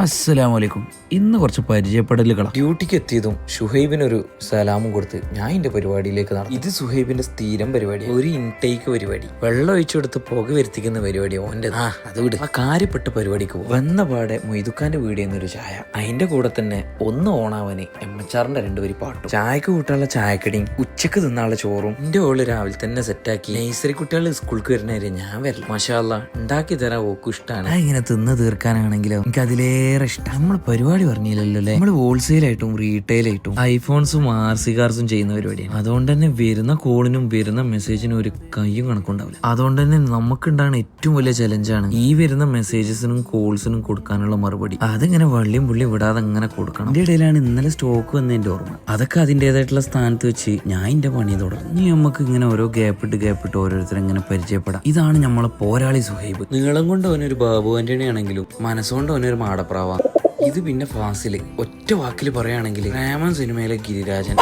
അസ്സലാമലൈക്കും. ഇന്ന് കുറച്ച് പരിചയപ്പെടലുകളാണ്. ഡ്യൂട്ടിക്ക് എത്തിയതും ഷുഹൈബിനൊരു സലാമും കൊടുത്ത് ഞാൻ എന്റെ പരിപാടിയിലേക്ക് നടന്നു. ഇത് സുഹൈബിന്റെ സ്ഥിരം പരിപാടി, ഒരു ഇൻടേക്ക് പരിപാടി, വെള്ളം ഒഴിച്ചെടുത്ത് പുക വരുത്തിക്കുന്ന പരിപാടി. ഓന്റെ അത് വിട്, ആ കാര്യപ്പെട്ട പരിപാടിക്ക് പോകും. വന്ന പാടെ മൊയ്തുക്കാന്റെ വീട് എന്നൊരു ചായ, അതിന്റെ കൂടെ തന്നെ ഒന്ന് ഓണാവാന് എമ്മച്ചാറിന്റെ രണ്ടുപേരി പാട്ടും, ചായക്ക് കൂട്ടാനുള്ള ചായക്കടിയും ഉച്ചക്ക് തിന്നാനുള്ള ചോറും എന്റെ ഓള് രാവിലെ തന്നെ സെറ്റാക്കി. നഴ്സറി കുട്ടികൾ സ്കൂൾക്ക് വരുന്നവരെ ഞാൻ വരില്ല. മാഷാ അല്ലാ, ഉണ്ടാക്കി തരാൻ ഓക്കും ഇഷ്ടമാണ്. ഇങ്ങനെ തിന്ന് തീർക്കാനാണെങ്കിലോ എനിക്ക് അതിലേറെ ഇഷ്ടം. നമ്മൾ പരിപാടി പറഞ്ഞില്ലല്ലോ അല്ലേ, നമ്മൾ ഹോൾസെയിൽ ആയിട്ടും റീറ്റെയിൽ ആയിട്ടും ഐഫോൺസും ആർസി കാർസും ചെയ്യുന്ന പരിപാടിയാണ്. അതുകൊണ്ട് തന്നെ വരുന്ന കോളിനും വരുന്ന മെസ്സേജിനും ഒരു കയ്യും കണക്കുണ്ടാവില്ല. അതുകൊണ്ട് തന്നെ നമുക്കുണ്ടാകുന്ന ഏറ്റവും വലിയ ചലഞ്ചാണ് ഈ വരുന്ന മെസ്സേജസിനും കോൾസിനും കൊടുക്കാനുള്ള മറുപടി. അതിങ്ങനെ വള്ളിയും പുള്ളിയും വിടാതെ അങ്ങനെ കൊടുക്കണം. അതിന്റെ ഇടയിലാണ് ഇന്നലെ സ്റ്റോക്ക് വന്നതിന്റെ ഓർമ്മ. അതൊക്കെ അതിൻ്റെതായിട്ടുള്ള സ്ഥാനത്ത് വെച്ച് ഞാൻ എന്റെ പണി തുടർന്നു. ഇനി നമുക്ക് ഇങ്ങനെ ഓരോ ഗ്യാപ്പിട്ട് ഓരോരുത്തരും ഇങ്ങനെ പരിചയപ്പെടാം. ഇതാണ് നമ്മളെ പോരാളി സുഹൈബ്. നീളം കൊണ്ട് അവനൊരു ബാബു ആന്റണി ആണെങ്കിലും മനസ്സുകൊണ്ട് അവനൊരു മാടപ്രാവ. ഇത് പിന്നെ ഫാസില്. ഒറ്റ വാക്കിൽ പറയുകയാണെങ്കിൽ റഹ്മാൻ സിനിമയിലെ ഗിരിരാജൻ.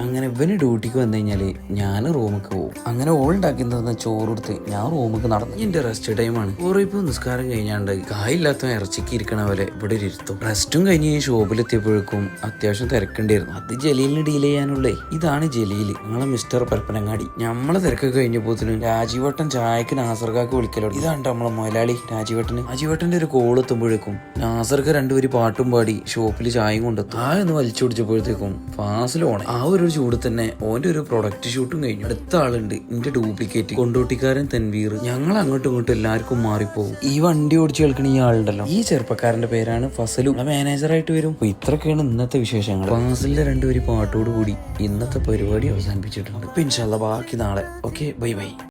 അങ്ങനെ ഇവന് ഡ്യൂട്ടിക്ക് വന്നു കഴിഞ്ഞാല് ഞാൻ റൂമിക്ക് പോകും. അങ്ങനെ ഓൾണ്ടാക്കി തന്ന ചോറെടുത്ത് ഞാൻ റൂമിക്ക് നടന്നു. എന്റെ റെസ്റ്റ് ടൈമാണ്. ഇപ്പൊ നിസ്കാരം കഴിഞ്ഞാണ്ട് കായില്ലാത്ത ഇറച്ചിക്ക് ഇരിക്കണ പോലെ ഇവിടെ ഇരുത്തും. റെസ്റ്റും കഴിഞ്ഞ് ഷോപ്പിലെത്തിയപ്പോഴേക്കും അത്യാവശ്യം തിരക്കേണ്ടിയിരുന്നു. അത് ജലീലിന് ഡീൽ ചെയ്യാനുള്ളേ. ഇതാണ് ജലീല്, നിങ്ങളെ മിസ്റ്റർ പരപ്പനങ്ങാടി. നമ്മളെ തിരക്കൊക്കെ കഴിഞ്ഞപ്പോത്തിനും രാജീവട്ടൻ ചായക്ക് നാസർക്കാക്ക് വിളിക്കലോ. ഇതാണ് നമ്മളെ മുതലാളി രാജീവട്ടന്റെ ഒരു കോൾ എത്തുമ്പോഴേക്കും നാസർക്ക് രണ്ടുപേര് പാട്ടും പാടി ഷോപ്പിൽ ചായയും കൊണ്ടെത്തും. ആ ഒന്ന് വലിച്ചു പിടിച്ചപ്പോഴത്തേക്കും ഫാസിൽ ഓണേ. ആ ഒരു ചൂട് തന്നെ ഓന്റെ ഒരു പ്രൊഡക്റ്റ് ഷൂട്ടും കഴിഞ്ഞു. അടുത്ത ആളുണ്ട് എന്റെ ഡ്യൂപ്ലിക്കേറ്റ്, കൊണ്ടോട്ടിക്കാരൻ തൻവീർ. ഞങ്ങൾ അങ്ങോട്ടും ഇങ്ങോട്ടും എല്ലാവർക്കും മാറിപ്പോകും. ഈ വണ്ടി ഓടിച്ച് കേൾക്കണ ഈ ആളുണ്ടല്ലോ, ഈ ചെറുപ്പക്കാരന്റെ പേരാണ് ഫസലു. മാനേജറായിട്ട് വരും. ഇത്രയൊക്കെയാണ് ഇന്നത്തെ വിശേഷങ്ങൾ. ഫാസിലിന്റെ രണ്ടുപേര് പാട്ടോട് കൂടി ഇന്നത്തെ പരിപാടി അവസാനിപ്പിച്ചിട്ടുണ്ട്. ഇൻഷാല്ലാ ബാക്കി നാളെ. Okay, bye bye.